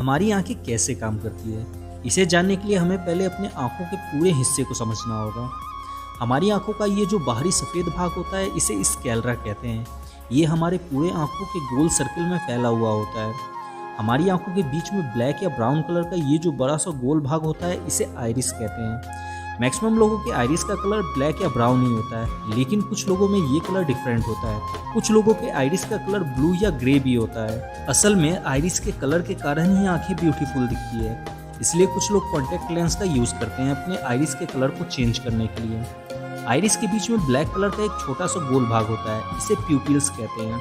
हमारी आंखें कैसे काम करती है, इसे जानने के लिए हमें पहले अपने आंखों के पूरे हिस्से को समझना होगा। हमारी आंखों का ये जो बाहरी सफ़ेद भाग होता है, इसे स्क्लेरा कहते हैं। ये हमारे पूरे आंखों के गोल सर्किल में फैला हुआ होता है। हमारी आंखों के बीच में ब्लैक या ब्राउन कलर का ये जो बड़ा सा गोल भाग होता है, इसे आइरिस कहते हैं। मैक्सिमम लोगों के आइरिस का कलर ब्लैक या ब्राउन ही होता है, लेकिन कुछ लोगों में ये कलर डिफरेंट होता है। कुछ लोगों के आइरिस का कलर ब्लू या ग्रे भी होता है। असल में आइरिस के कलर के कारण ही आंखें ब्यूटीफुल दिखती है, इसलिए कुछ लोग कॉन्टैक्ट लेंस का यूज़ करते हैं अपने आइरिस के कलर को चेंज करने के लिए। आइरिस के बीच में ब्लैक कलर का एक छोटा सा गोल भाग होता है, इसे प्यूपिल्स कहते हैं।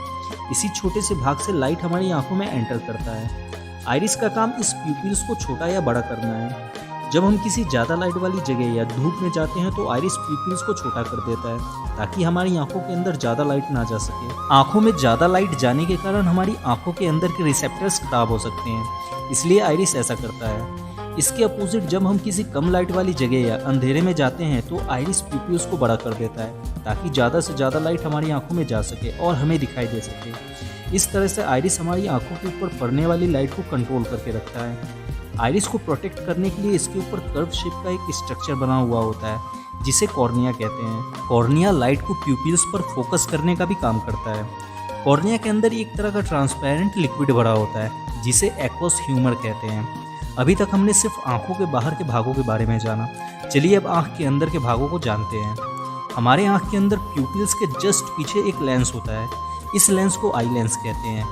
इसी छोटे से भाग से लाइट हमारी आंखों में एंटर करता है। आइरिस का काम इस प्यूपिल्स को छोटा या बड़ा करना है। जब हम किसी ज़्यादा लाइट वाली जगह या धूप में जाते हैं तो आइरिस प्यूपिल्स को छोटा कर देता है, ताकि हमारी आंखों के अंदर ज़्यादा लाइट ना जा सके। आंखों में ज़्यादा लाइट जाने के कारण हमारी आंखों के अंदर के रिसेप्टर्स खराब हो सकते हैं, इसलिए आइरिस ऐसा करता है। इसके अपोजिट जब हम किसी कम लाइट वाली जगह या अंधेरे में जाते हैं तो आइरिस प्यूपिल्स को बड़ा कर देता है, ताकि ज़्यादा से ज़्यादा लाइट हमारी आंखों में जा सके और हमें दिखाई दे सके। इस तरह से आइरिस हमारी आंखों के ऊपर पड़ने वाली लाइट को कंट्रोल करके रखता है। आइरिस को प्रोटेक्ट करने के लिए इसके ऊपर कर्व शेप का एक स्ट्रक्चर बना हुआ होता है, जिसे कॉर्निया कहते हैं। कॉर्निया लाइट को प्यूपिल्स पर फोकस करने का भी काम करता है। कॉर्निया के अंदर एक तरह का ट्रांसपेरेंट लिक्विड भरा होता है, जिसे एक्वस ह्यूमर कहते हैं। अभी तक हमने सिर्फ आंखों के बाहर के भागों के बारे में जाना, चलिए अब आंख के अंदर के भागों को जानते हैं। हमारे आंख के अंदर प्यूपिल्स के जस्ट पीछे एक लेंस होता है, इस लेंस को आई लेंस कहते हैं।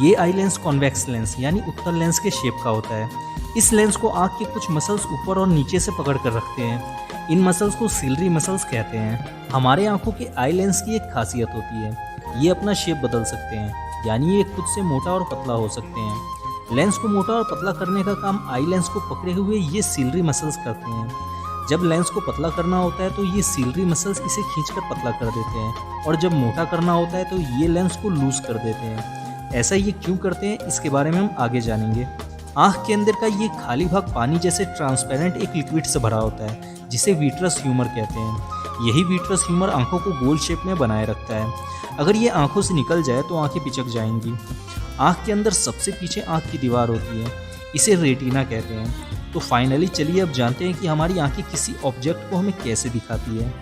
ये आई लेंस कॉन्वेक्स लेंस यानी उत्तल लेंस के शेप का होता है। इस लेंस को आंख के कुछ मसल्स ऊपर और नीचे से पकड़ कर रखते हैं। इन मसल्स को सिलरी मसल्स कहते हैं। हमारे आंखों के आई लेंस की एक खासियत होती है, ये अपना शेप बदल सकते हैं, यानी ये खुद से मोटा और पतला हो सकते हैं। लेंस को मोटा और पतला करने का काम आई लेंस को पकड़े हुए ये सिलरी मसल्स करते हैं। जब लेंस को पतला करना होता है तो ये सिलरी मसल्स इसे खींचकर पतला कर देते हैं, और जब मोटा करना होता है तो ये लेंस को लूज कर देते हैं। ऐसा ये क्यों करते हैं, इसके बारे में हम आगे जानेंगे। आँख के अंदर का ये खाली भाग पानी जैसे ट्रांसपेरेंट एक लिक्विड से भरा होता है, जिसे विट्रस ह्यूमर कहते हैं। यही विट्रस ह्यूमर आंखों को गोल शेप में बनाए रखता है। अगर ये आंखों से निकल जाए तो आंखें पिचक जाएंगी। आँख के अंदर सबसे पीछे आँख की दीवार होती है, इसे रेटिना कहते हैं। तो फाइनली चलिए अब जानते हैं कि हमारी आंखें किसी ऑब्जेक्ट को हमें कैसे दिखाती है।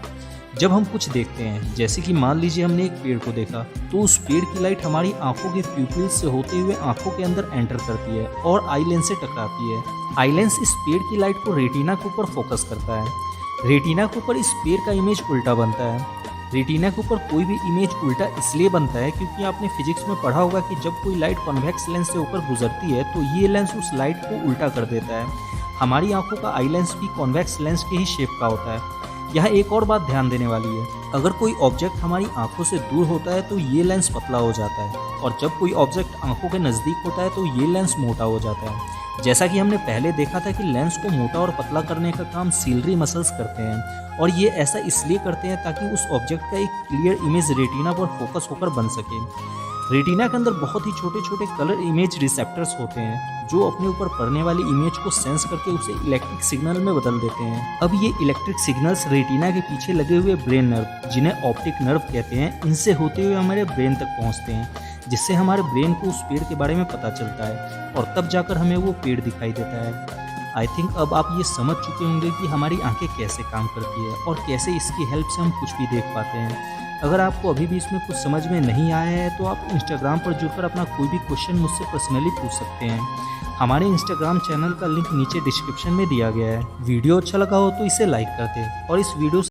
जब हम कुछ देखते हैं, जैसे कि मान लीजिए हमने एक पेड़ को देखा, तो उस पेड़ की लाइट हमारी आंखों के प्यूपिल्स से होते हुए आंखों के अंदर एंटर करती है और आई लेंस से टकराती है। आई लेंस इस पेड़ की लाइट को रेटिना के ऊपर फोकस करता है। रेटिना के ऊपर इस पेड़ का इमेज उल्टा बनता है। रेटिना के ऊपर कोई भी इमेज उल्टा इसलिए बनता है क्योंकि आपने फिजिक्स में पढ़ा होगा कि जब कोई लाइट कॉन्वेक्स लेंस से होकर गुजरती है तो ये लेंस उस लाइट को उल्टा कर देता है। हमारी आंखों का आई लेंस भी कॉन्वेक्स लेंस के ही शेप का होता है। यहाँ एक और बात ध्यान देने वाली है, अगर कोई ऑब्जेक्ट हमारी आंखों से दूर होता है तो ये लेंस पतला हो जाता है, और जब कोई ऑब्जेक्ट आंखों के नज़दीक होता है तो ये लेंस मोटा हो जाता है। जैसा कि हमने पहले देखा था कि लेंस को मोटा और पतला करने का काम सिलरी मसल्स करते हैं, और ये ऐसा इसलिए करते हैं ताकि उस ऑब्जेक्ट का एक क्लियर इमेज रेटिना पर फोकस होकर बन सके। रेटिना के अंदर बहुत ही छोटे छोटे कलर इमेज रिसेप्टर्स होते हैं, जो अपने ऊपर पड़ने वाली इमेज को सेंस करके उसे इलेक्ट्रिक सिग्नल में बदल देते हैं। अब ये इलेक्ट्रिक सिग्नल्स रेटिना के पीछे लगे हुए ब्रेन नर्व, जिन्हें ऑप्टिक नर्व कहते हैं, इनसे होते हुए हमारे ब्रेन तक पहुंचते हैं, जिससे हमारे ब्रेन को उस पेड़ के बारे में पता चलता है, और तब जाकर हमें वो पेड़ दिखाई देता है। आई थिंक अब आप ये समझ चुके होंगे कि हमारी आंखें कैसे काम करती है और कैसे इसकी हेल्प से हम कुछ भी देख पाते हैं। अगर आपको अभी भी इसमें कुछ समझ में नहीं आया है तो आप इंस्टाग्राम पर जुड़कर अपना कोई भी क्वेश्चन मुझसे पर्सनली पूछ सकते हैं। हमारे इंस्टाग्राम चैनल का लिंक नीचे डिस्क्रिप्शन में दिया गया है। वीडियो अच्छा लगा हो तो इसे लाइक कर दें, और इस वीडियो